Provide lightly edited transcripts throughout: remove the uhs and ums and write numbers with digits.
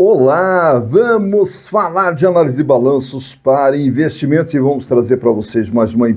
Olá, vamos falar de análise de balanços para investimentos e vamos trazer para vocês mais uma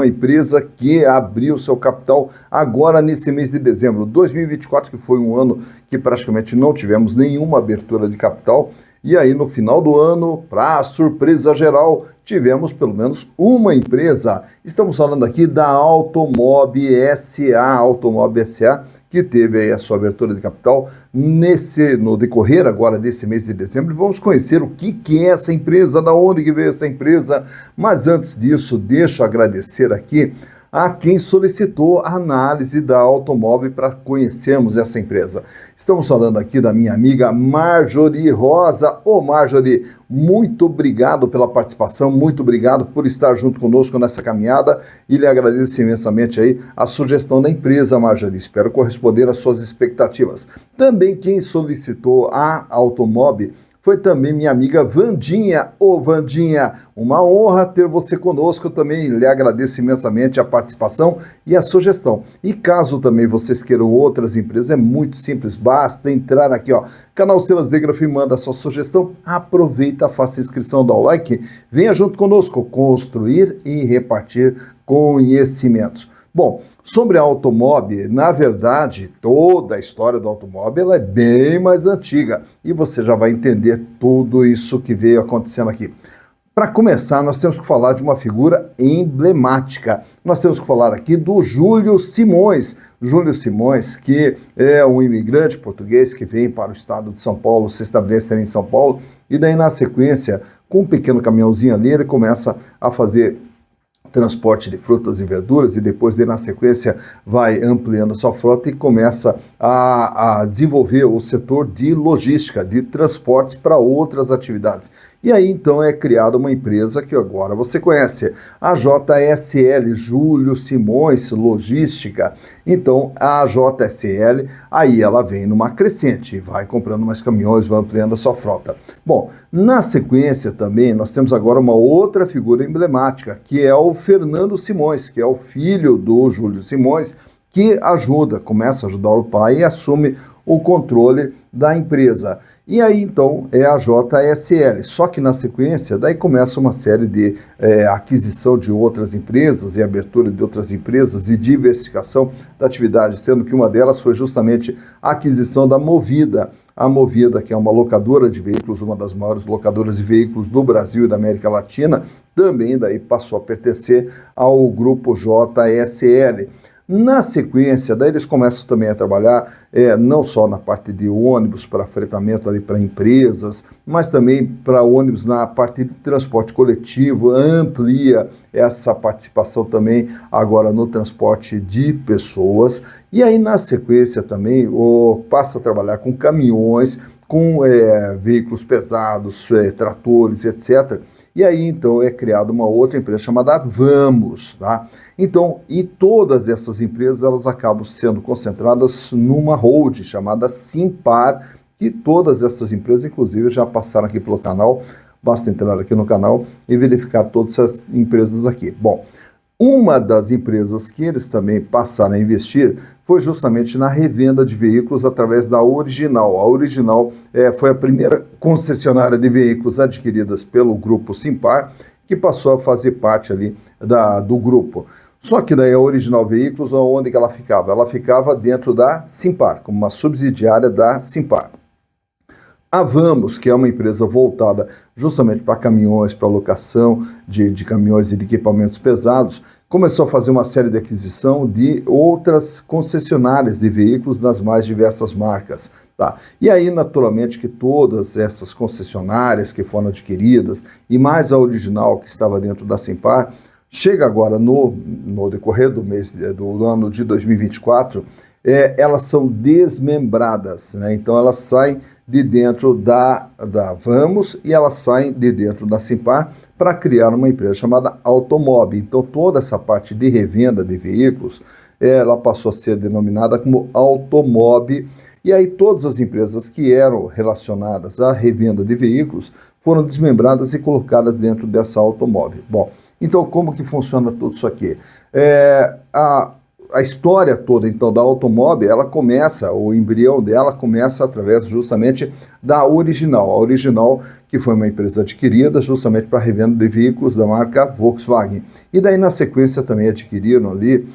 empresa que abriu seu capital agora nesse mês de dezembro. 2024, que foi um ano que praticamente não tivemos nenhuma abertura de capital, e aí no final do ano, para surpresa geral, tivemos pelo menos uma empresa. Estamos falando aqui da Automob SA, que teve aí a sua abertura de capital no decorrer agora desse mês de dezembro. E vamos conhecer o que é essa empresa, da onde que veio essa empresa. Mas antes disso, deixa eu agradecer aqui a quem solicitou a análise da Automob para conhecermos essa empresa. Estamos falando aqui da minha amiga Marjorie Rosa. Ô Marjorie, muito obrigado pela participação, muito obrigado por estar junto conosco nessa caminhada e lhe agradeço imensamente aí a sugestão da empresa, Marjorie. Espero corresponder às suas expectativas. Também quem solicitou a Automob foi também minha amiga Vandinha. Ô Vandinha, uma honra ter você conosco. Eu também lhe agradeço imensamente a participação e a sugestão. E caso também vocês queiram outras empresas, é muito simples, basta entrar aqui, ó, canal Silas de Grafo, e manda a sua sugestão, aproveita, faça a inscrição, dá o like, venha junto conosco construir e repartir conhecimentos. Bom, sobre a Automob, na verdade, toda a história da Automob ela é bem mais antiga e você já vai entender tudo isso que veio acontecendo aqui. Para começar, nós temos que falar de uma figura emblemática. Nós temos que falar aqui do Júlio Simões. Júlio Simões, que é um imigrante português que vem para o estado de São Paulo, se estabelece ali em São Paulo, e daí na sequência, com um pequeno caminhãozinho ali, ele começa a fazer transporte de frutas e verduras e depois na sequência vai ampliando a sua frota e começa a desenvolver o setor de logística, de transportes para outras atividades. E aí então é criada uma empresa que agora você conhece, a JSL, Júlio Simões Logística. Então a JSL, aí ela vem numa crescente, vai comprando mais caminhões, vai ampliando a sua frota. Bom, na sequência também nós temos agora uma outra figura emblemática, que é o Fernando Simões, que é o filho do Júlio Simões, que começa a ajudar o pai e assume o controle da empresa. E aí, então, é a JSL. Só que na sequência, daí começa uma série de aquisição de outras empresas e abertura de outras empresas e diversificação da atividade, sendo que uma delas foi justamente a aquisição da Movida. A Movida, que é uma locadora de veículos, uma das maiores locadoras de veículos do Brasil e da América Latina, também daí passou a pertencer ao grupo JSL. Na sequência, daí eles começam também a trabalhar não só na parte de ônibus para fretamento ali para empresas, mas também para ônibus na parte de transporte coletivo, amplia essa participação também agora no transporte de pessoas. E aí na sequência também passa a trabalhar com caminhões, com veículos pesados, tratores, etc. E aí, então, é criada uma outra empresa chamada Vamos, tá? Então, e todas essas empresas, elas acabam sendo concentradas numa hold chamada Simpar, que todas essas empresas, inclusive, já passaram aqui pelo canal, basta entrar aqui no canal e verificar todas essas empresas aqui. Bom, uma das empresas que eles também passaram a investir foi justamente na revenda de veículos através da Original. A Original foi a primeira concessionária de veículos adquiridas pelo grupo Simpar, que passou a fazer parte ali do grupo. Só que daí a Original Veículos, onde que ela ficava? Ela ficava dentro da Simpar, como uma subsidiária da Simpar. A Vamos, que é uma empresa voltada justamente para caminhões, para locação de caminhões e de equipamentos pesados, começou a fazer uma série de aquisição de outras concessionárias de veículos das mais diversas marcas. Tá? E aí, naturalmente, que todas essas concessionárias que foram adquiridas, e mais a Original, que estava dentro da Simpar, chega agora no decorrer do ano de 2024, elas são desmembradas, né? Então elas saem de dentro da Vamos e elas saem de dentro da Simpar para criar uma empresa chamada Automob. Então toda essa parte de revenda de veículos, ela passou a ser denominada como Automob, e aí todas as empresas que eram relacionadas à revenda de veículos foram desmembradas e colocadas dentro dessa Automob. Bom, então como que funciona tudo isso aqui? a história toda, então, da Automob, ela começa, o embrião dela começa através justamente da Original. A Original, que foi uma empresa adquirida justamente para revenda de veículos da marca Volkswagen. E daí, na sequência, também adquiriram ali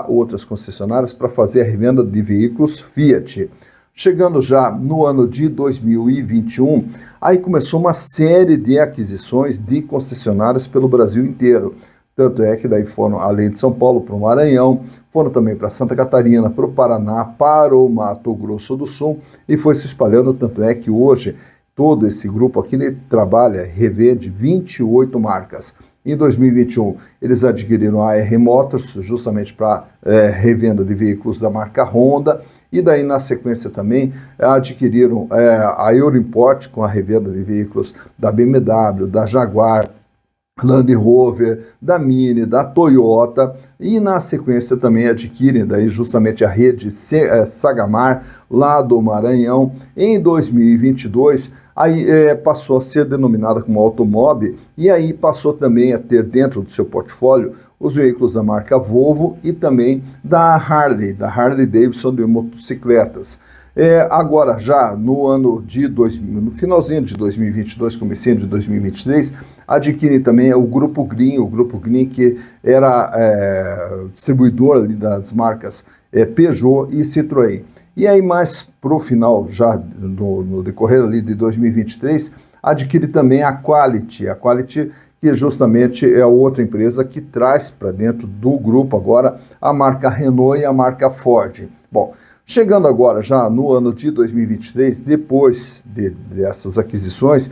outras concessionárias para fazer a revenda de veículos Fiat. Chegando já no ano de 2021, aí começou uma série de aquisições de concessionárias pelo Brasil inteiro. Tanto é que daí foram, além de São Paulo, para o Maranhão, foram também para Santa Catarina, para o Paraná, para o Mato Grosso do Sul, e foi se espalhando, tanto é que hoje todo esse grupo aqui trabalha, revende 28 marcas. Em 2021, eles adquiriram a AR Motors, justamente para revenda de veículos da marca Honda, e daí na sequência também adquiriram a Euroimport, com a revenda de veículos da BMW, da Jaguar, Land Rover, da Mini, da Toyota, e na sequência também adquirem daí justamente a rede Sagamar, lá do Maranhão. Em 2022, aí passou a ser denominada como Automob, e aí passou também a ter dentro do seu portfólio os veículos da marca Volvo e também da Harley Davidson de motocicletas. Agora já no finalzinho de 2022, comecinho de 2023, adquire também o Grupo Green que era distribuidor ali das marcas Peugeot e Citroën. E aí mais para o final, já no decorrer ali de 2023, adquire também a Quality que justamente é outra empresa que traz para dentro do grupo agora a marca Renault e a marca Ford. Bom, chegando agora já no ano de 2023, depois dessas aquisições,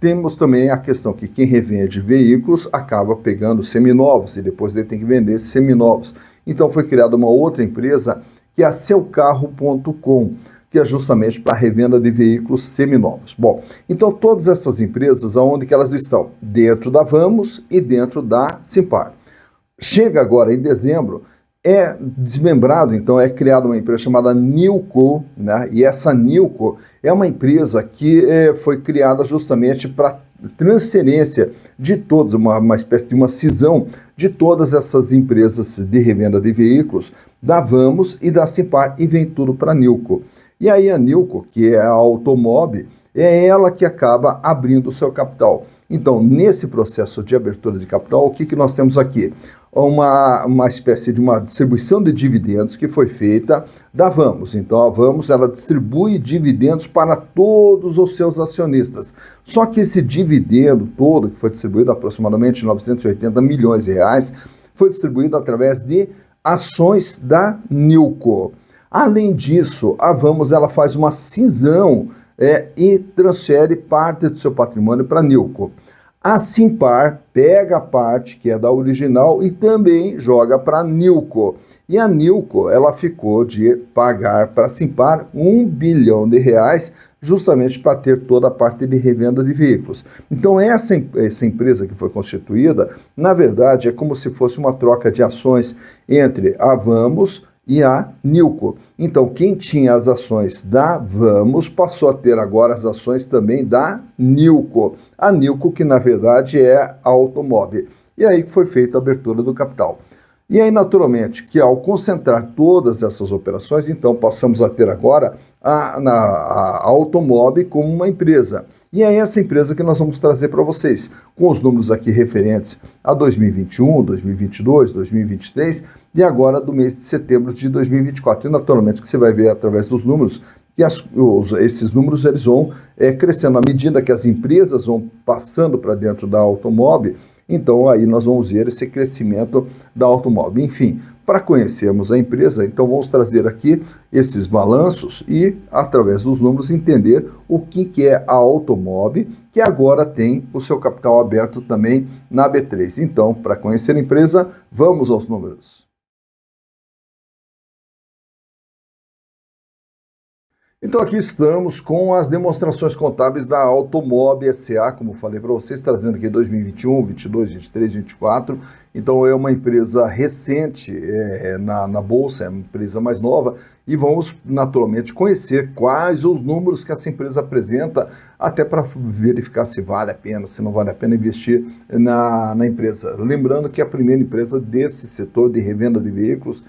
temos também a questão que quem revende veículos acaba pegando seminovos e depois ele tem que vender seminovos. Então foi criada uma outra empresa que é a Seucarro.com, que é justamente para a revenda de veículos seminovos. Bom, então todas essas empresas, aonde que elas estão? Dentro da Vamos e dentro da Simpar. Chega agora em dezembro, é desmembrado, então é criada uma empresa chamada Nilco, né? E essa Nilco é uma empresa que foi criada justamente para transferência de todas, uma espécie de uma cisão de todas essas empresas de revenda de veículos, da Vamos e da Simpar, e vem tudo para a Nilco. E aí a Nilco, que é a Automob, é ela que acaba abrindo o seu capital. Então, nesse processo de abertura de capital, o que nós temos aqui? Uma espécie de uma distribuição de dividendos que foi feita da Vamos. Então, a Vamos, ela distribui dividendos para todos os seus acionistas. Só que esse dividendo todo, que foi distribuído aproximadamente 980 milhões de reais, foi distribuído através de ações da Nilco. Além disso, a Vamos, ela faz uma cisão e transfere parte do seu patrimônio para a Nilco. A Simpar pega a parte que é da Original e também joga para a Nilco. E a Nilco, ela ficou de pagar para a Simpar R$1 bilhão justamente para ter toda a parte de revenda de veículos. Então essa empresa que foi constituída, na verdade, é como se fosse uma troca de ações entre a Vamos e a Nilco. Então, quem tinha as ações da Vamos passou a ter agora as ações também da Nilco. A Nilco, que na verdade é a Automob. E aí foi feita a abertura do capital. E aí, naturalmente, que ao concentrar todas essas operações, então passamos a ter agora a Automob como uma empresa. E é essa empresa que nós vamos trazer para vocês, com os números aqui referentes a 2021, 2022, 2023 e agora do mês de setembro de 2024. E naturalmente que você vai ver através dos números que esses números eles vão crescendo à medida que as empresas vão passando para dentro da Automob. Então aí nós vamos ver esse crescimento da Automob. Enfim, para conhecermos a empresa, então vamos trazer aqui esses balanços e, através dos números, entender o que é a Automob, que agora tem o seu capital aberto também na B3. Então, para conhecer a empresa, vamos aos números. Então aqui estamos com as demonstrações contábeis da Automob S.A., como falei para vocês, trazendo aqui 2021, 22, 23, 24. Então é uma empresa recente na Bolsa, é uma empresa mais nova, e vamos naturalmente conhecer quais os números que essa empresa apresenta, até para verificar se vale a pena, se não vale a pena investir na empresa. Lembrando que é a primeira empresa desse setor de revenda de veículos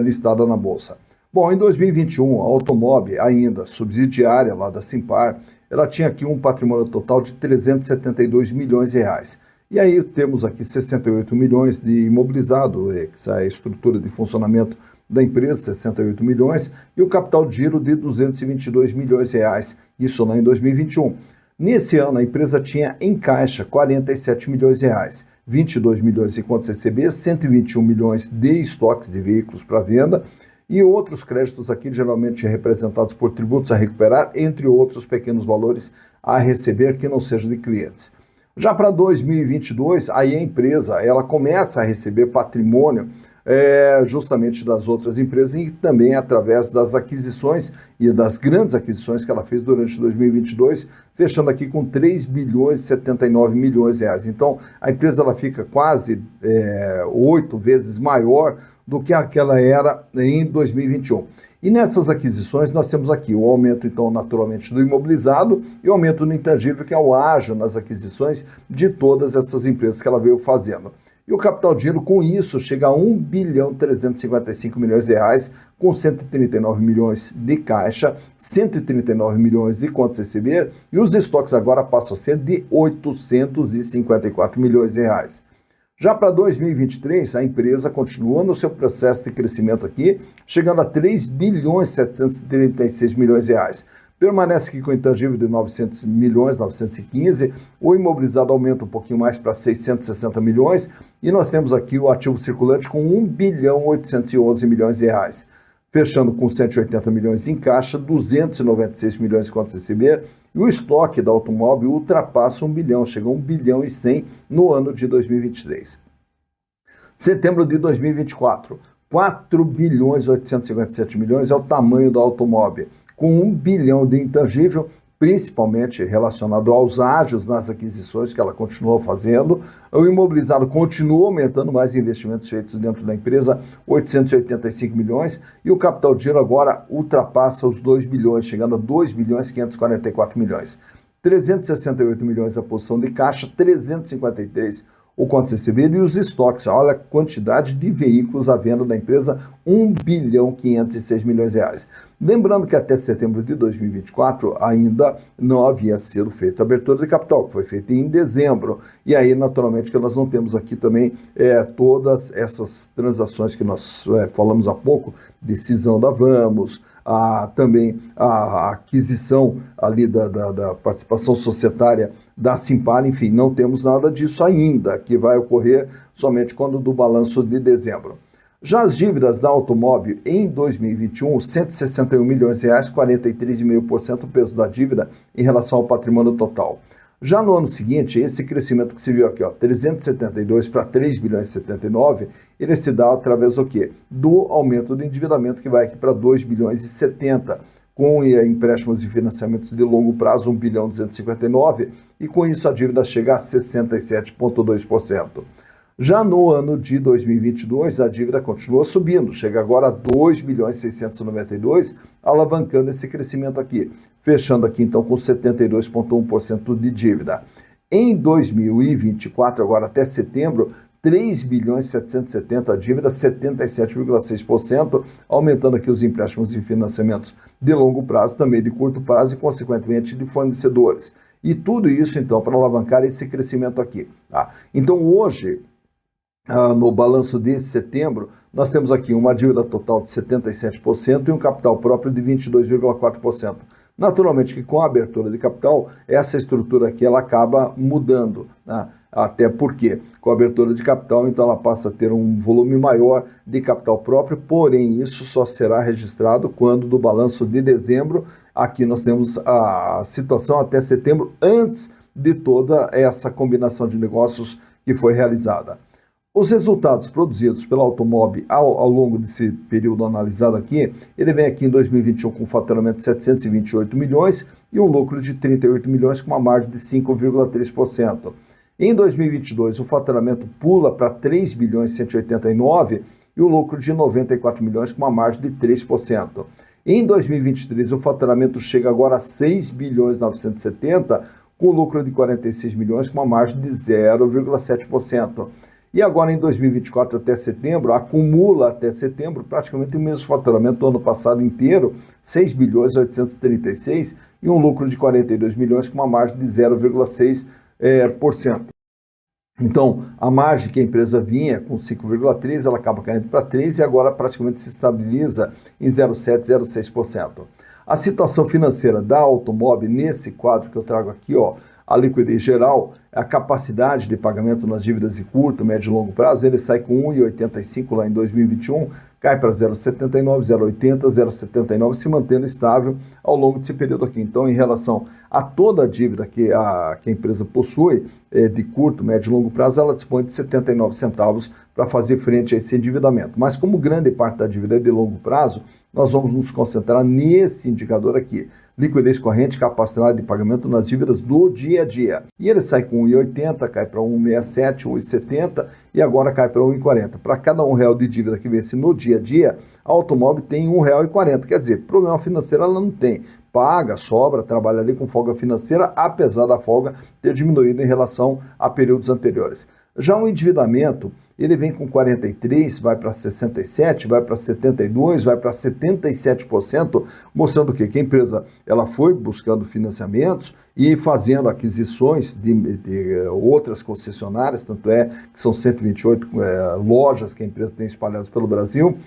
listada na Bolsa. Bom, em 2021, a Automob, ainda subsidiária lá da Simpar, ela tinha aqui um patrimônio total de 372 milhões de reais. E aí temos aqui 68 milhões de imobilizado, essa é a estrutura de funcionamento da empresa, 68 milhões, e o capital de giro de 222 milhões de reais, isso lá em 2021. Nesse ano, a empresa tinha em caixa 47 milhões de reais, 22 milhões em contas recebíveis, 121 milhões de estoques de veículos para venda, e outros créditos aqui geralmente representados por tributos a recuperar, entre outros pequenos valores a receber que não sejam de clientes. Já para 2022, aí a empresa ela começa a receber patrimônio justamente das outras empresas e também através das aquisições e das grandes aquisições que ela fez durante 2022, fechando aqui com 3 bilhões e 79 milhões de reais. Então, a empresa ela fica quase 8 vezes maior do que aquela era em 2021. E nessas aquisições nós temos aqui o aumento, então, naturalmente, do imobilizado e o aumento do intangível, que é o ágio nas aquisições de todas essas empresas que ela veio fazendo. E o capital de giro, com isso, chega a 1 bilhão 355 milhões de reais, com 139 milhões de caixa, 139 milhões de contas a receber, e os estoques agora passam a ser de 854 milhões de reais. Já para 2023, a empresa continua no seu processo de crescimento aqui, chegando a 3 bilhões 736 milhões de reais. Permanece aqui com intangível de 900 milhões, 915, o imobilizado aumenta um pouquinho mais para 660 milhões, e nós temos aqui o ativo circulante com 1 bilhão 811 milhões de reais. Fechando com 180 milhões em caixa, 296 milhões de contas a receber, e o estoque da Automob ultrapassa 1 bilhão, chega a 1 bilhão e 100 no ano de 2023. Setembro de 2024, 4 bilhões 857 milhões é o tamanho da Automob, com 1 bilhão de intangível, principalmente relacionado aos ágios nas aquisições que ela continuou fazendo. O imobilizado continua aumentando mais investimentos feitos dentro da empresa, 885 milhões, e o capital de giro agora ultrapassa os 2 bilhões, chegando a 2 bilhões 544 milhões. 368 milhões a posição de caixa, 353 o contas recebido e os estoques. Olha a quantidade de veículos à venda da empresa, 1 bilhão 506 milhões de reais. Lembrando que até setembro de 2024 ainda não havia sido feita a abertura de capital, que foi feita em dezembro. E aí, naturalmente, que nós não temos aqui também todas essas transações que nós falamos há pouco, decisão da Vamos, também a aquisição ali da participação societária da Simpar, enfim, não temos nada disso ainda, que vai ocorrer somente quando do balanço de dezembro. Já as dívidas da Automob em 2021, 161 milhões de reais, 43,5% o peso da dívida em relação ao patrimônio total. Já no ano seguinte, esse crescimento que se viu aqui, 372 para 3 bilhões e 79, ele se dá através do quê? Do aumento do endividamento, que vai aqui para 2 bilhões e 70, com empréstimos e financiamentos de longo prazo, 1 bilhão 259, e com isso a dívida chega a 67,2%. Já no ano de 2022, a dívida continua subindo, chega agora a 2 bilhões 692, alavancando esse crescimento aqui, fechando aqui então com 72,1% de dívida. Em 2024, agora até setembro, 3 bilhões 770 a dívida, 77,6%, aumentando aqui os empréstimos e financiamentos de longo prazo, também de curto prazo e, consequentemente, de fornecedores. E tudo isso, então, para alavancar esse crescimento aqui. Tá? Então, hoje, no balanço de setembro, nós temos aqui uma dívida total de 77% e um capital próprio de 22,4%. Naturalmente que com a abertura de capital, essa estrutura aqui ela acaba mudando, né? Até porque com a abertura de capital, então ela passa a ter um volume maior de capital próprio, porém isso só será registrado quando do balanço de dezembro. Aqui nós temos a situação até setembro, antes de toda essa combinação de negócios que foi realizada. Os resultados produzidos pela Automob ao longo desse período analisado aqui, ele vem aqui em 2021 com um faturamento de 728 milhões e um lucro de 38 milhões com uma margem de 5,3%. Em 2022, o faturamento pula para 3 bilhões 189 e o lucro de 94 milhões com uma margem de 3%. Em 2023, o faturamento chega agora a 6 bilhões 970 com lucro de 46 milhões com uma margem de 0,7%. E agora em 2024 até setembro, acumula até setembro praticamente o mesmo faturamento do ano passado inteiro, 6 bilhões 836 e um lucro de 42 milhões com uma margem de 0,6%. Então, a margem que a empresa vinha com 5,3, ela acaba caindo para 3 e agora praticamente se estabiliza em 0,7, 0,6%. A situação financeira da Automob, nesse quadro que eu trago aqui, ó, a liquidez geral, a capacidade de pagamento nas dívidas de curto, médio e longo prazo, ele sai com 1,85 lá em 2021, cai para 0,79, 0,80, 0,79, se mantendo estável ao longo desse período aqui. Então, em relação a toda a dívida que a empresa possui, de curto, médio e longo prazo, ela dispõe de 79 centavos para fazer frente a esse endividamento. Mas como grande parte da dívida é de longo prazo, nós vamos nos concentrar nesse indicador aqui. Liquidez corrente, capacidade de pagamento nas dívidas do dia a dia. E ele sai com 1,80, cai para 1,67, 1,70 e agora cai para 1,40. Para cada R$1 de dívida que vence no dia a dia, a Automob tem R$1,40. Quer dizer, problema financeiro ela não tem. Paga, sobra, trabalha ali com folga financeira, apesar da folga ter diminuído em relação a períodos anteriores. Já o endividamento, ele vem com 43, vai para 67, vai para 72, vai para 77%, mostrando que a empresa ela foi buscando financiamentos e fazendo aquisições de outras concessionárias, tanto é que são 128 lojas que a empresa tem espalhadas pelo Brasil,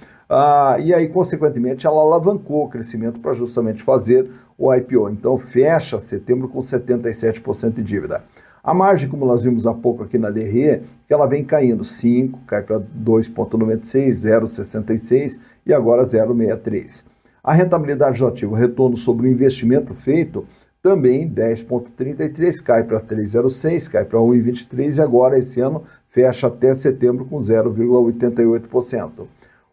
e aí, consequentemente, ela alavancou o crescimento para justamente fazer o IPO. Então, fecha setembro com 77% de dívida. A margem, como nós vimos há pouco aqui na DRE, que ela vem caindo, 5, cai para 2,96, 0,66 e agora 0,63. A rentabilidade do ativo, retorno sobre o investimento feito, também 10,33, cai para 3,06, cai para 1,23 e agora esse ano fecha até setembro com 0,88%.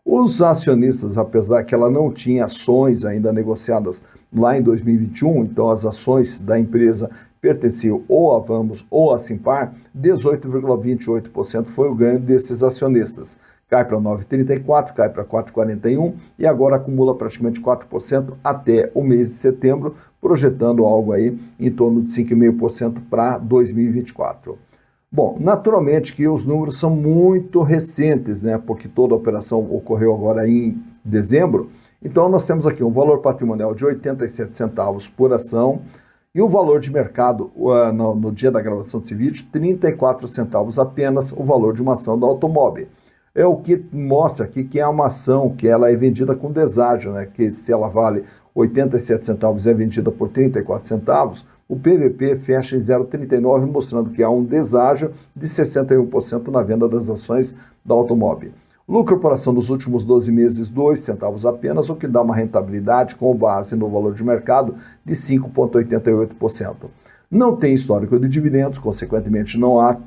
Os acionistas, apesar que ela não tinha ações ainda negociadas lá em 2021, então as ações da empresa pertenciam ou a Vamos ou a Simpar, 18,28% foi o ganho desses acionistas. Cai para 9,34, cai para 4,41 e agora acumula praticamente 4% até o mês de setembro, projetando algo aí em torno de 5,5% para 2024. Bom, naturalmente que os números são muito recentes, né? Porque toda a operação ocorreu agora em dezembro. Então nós temos aqui um valor patrimonial de 87 centavos por ação e o valor de mercado no dia da gravação desse vídeo, 34 centavos apenas o valor de uma ação da Automob. É o que mostra aqui que é uma ação que ela é vendida com deságio, né? Que se ela vale 87 centavos e é vendida por 34 centavos, o PVP fecha em 0,39, mostrando que há um deságio de 61% na venda das ações da Automob. Lucro por ação nos últimos 12 meses, 2 centavos apenas, o que dá uma rentabilidade com base no valor de mercado de 5,88%. Não tem histórico de dividendos, consequentemente não há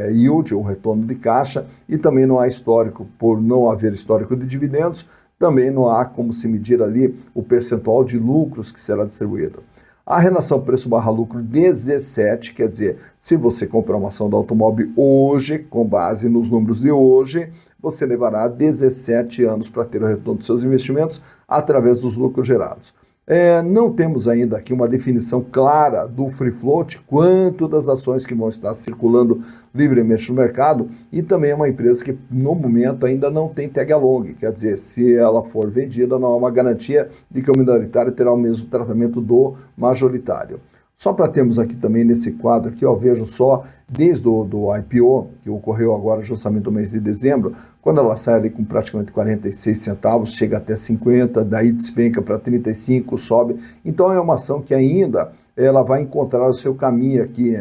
yield ou retorno de caixa e também não há histórico, por não haver histórico de dividendos, também não há como se medir ali o percentual de lucros que será distribuído. A relação preço/lucro 17, quer dizer, se você comprar uma ação da Automob hoje, com base nos números de hoje, você levará 17 anos para ter o retorno dos seus investimentos através dos lucros gerados. Não temos ainda aqui uma definição clara do free float, quanto das ações que vão estar circulando livremente no mercado, e também é uma empresa que no momento ainda não tem tag along, quer dizer, se ela for vendida não há uma garantia de que o minoritário terá o mesmo tratamento do majoritário. Só para termos aqui também nesse quadro aqui, ó, vejo só, desde do IPO, que ocorreu agora justamente no mês de dezembro, quando ela sai ali com praticamente 46 centavos, chega até 50, daí despenca para 35, sobe. Então é uma ação que ainda ela vai encontrar o seu caminho aqui,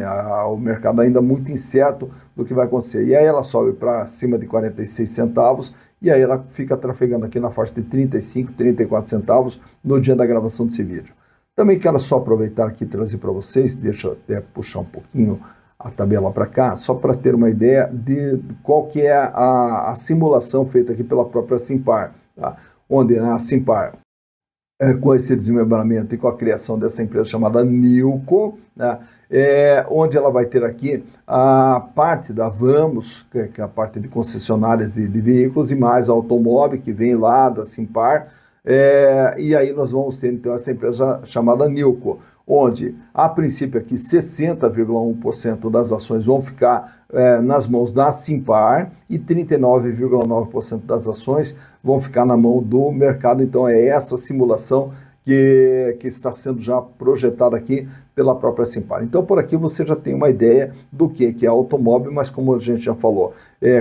o mercado ainda muito incerto do que vai acontecer. E aí ela sobe para cima de 46 centavos e aí ela fica trafegando aqui na faixa de 35, 34 centavos no dia da gravação desse vídeo. Também quero só aproveitar aqui e trazer para vocês, deixa eu até puxar um pouquinho a tabela para cá, só para ter uma ideia de qual que é a simulação feita aqui pela própria Simpar, tá? Onde a Simpar, com esse desmembramento e com a criação dessa empresa chamada Nilco, né, onde ela vai ter aqui a parte da Vamos, que é a parte de concessionárias de veículos, e mais a Automóvel, que vem lá da Simpar, e aí nós vamos ter então essa empresa chamada Nilco, onde a princípio aqui 60,1% das ações vão ficar nas mãos da Simpar e 39,9% das ações vão ficar na mão do mercado. Então é essa simulação que está sendo já projetada aqui pela própria Simpar. Então por aqui você já tem uma ideia do que é Automóvel, mas como a gente já falou,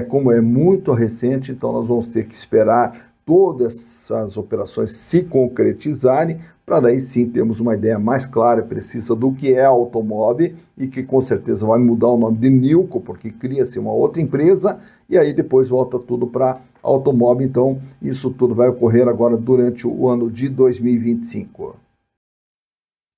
como é muito recente, então nós vamos ter que esperar todas essas operações se concretizarem, para daí sim termos uma ideia mais clara e precisa do que é Automóvel, e que com certeza vai mudar o nome de Nilco, porque cria-se uma outra empresa, e aí depois volta tudo para Automóvel. Então isso tudo vai ocorrer agora durante o ano de 2025.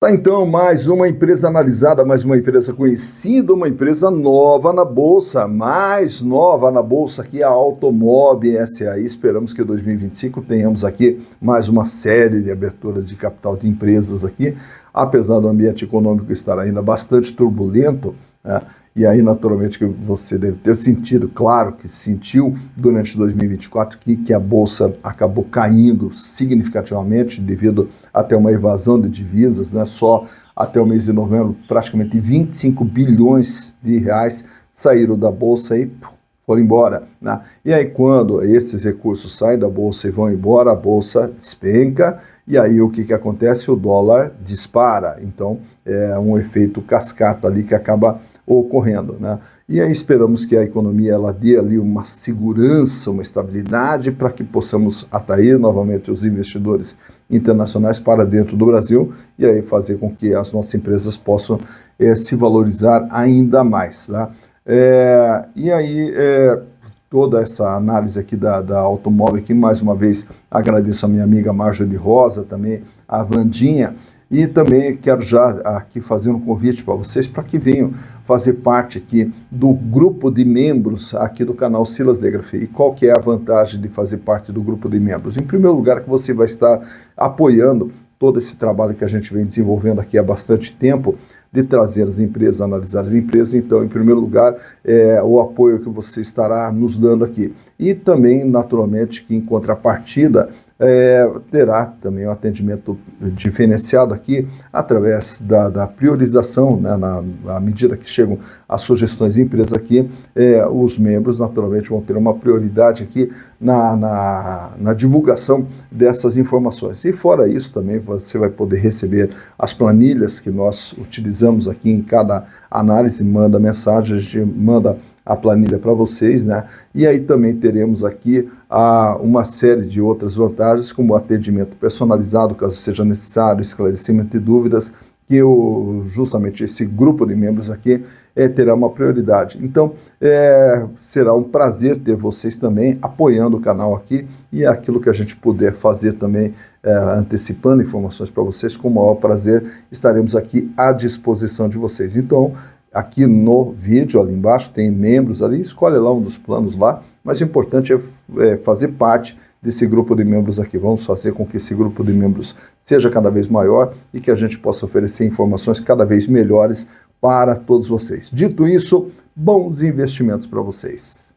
Tá, então, mais uma empresa analisada, mais uma empresa conhecida, uma empresa nova na Bolsa, mais nova na Bolsa aqui, a Automóvel SA. Esperamos que em 2025 tenhamos aqui mais uma série de aberturas de capital de empresas aqui, apesar do ambiente econômico estar ainda bastante turbulento, né? E aí, naturalmente, que você deve ter sentido, claro que sentiu durante 2024 que a Bolsa acabou caindo significativamente devido até uma evasão de divisas, né? Só até o mês de novembro, praticamente 25 bilhões de reais saíram da Bolsa e foram embora, né? E aí, quando esses recursos saem da Bolsa e vão embora, a Bolsa despenca, e aí o que acontece? O dólar dispara. Então, é um efeito cascata ali que acaba ocorrendo, né? E aí esperamos que a economia ela dê ali uma segurança, uma estabilidade para que possamos atrair novamente os investidores internacionais para dentro do Brasil e aí fazer com que as nossas empresas possam se valorizar ainda mais, né? E aí toda essa análise aqui da Automóvel, aqui mais uma vez agradeço a minha amiga Marjorie Rosa, também a Vandinha. E também quero já aqui fazer um convite para vocês para que venham fazer parte aqui do grupo de membros aqui do canal Silas Legraf. E qual que é a vantagem de fazer parte do grupo de membros? Em primeiro lugar, que você vai estar apoiando todo esse trabalho que a gente vem desenvolvendo aqui há bastante tempo, de trazer as empresas, analisar as empresas. Então, em primeiro lugar, o apoio que você estará nos dando aqui. E também, naturalmente, que em contrapartida, terá também um atendimento diferenciado aqui através da priorização, né, à medida que chegam as sugestões de empresa aqui, os membros naturalmente vão ter uma prioridade aqui na divulgação dessas informações. E fora isso também você vai poder receber as planilhas que nós utilizamos aqui em cada análise, manda mensagem, a gente manda a planilha para vocês, né? E aí também teremos aqui uma série de outras vantagens, como atendimento personalizado, caso seja necessário, esclarecimento de dúvidas, que justamente esse grupo de membros aqui terá uma prioridade. Então, será um prazer ter vocês também apoiando o canal aqui, e aquilo que a gente puder fazer também, antecipando informações para vocês, com o maior prazer estaremos aqui à disposição de vocês. Então, aqui no vídeo, ali embaixo, tem membros ali, escolhe lá um dos planos lá, mas o importante é fazer parte desse grupo de membros aqui. Vamos fazer com que esse grupo de membros seja cada vez maior e que a gente possa oferecer informações cada vez melhores para todos vocês. Dito isso, bons investimentos para vocês.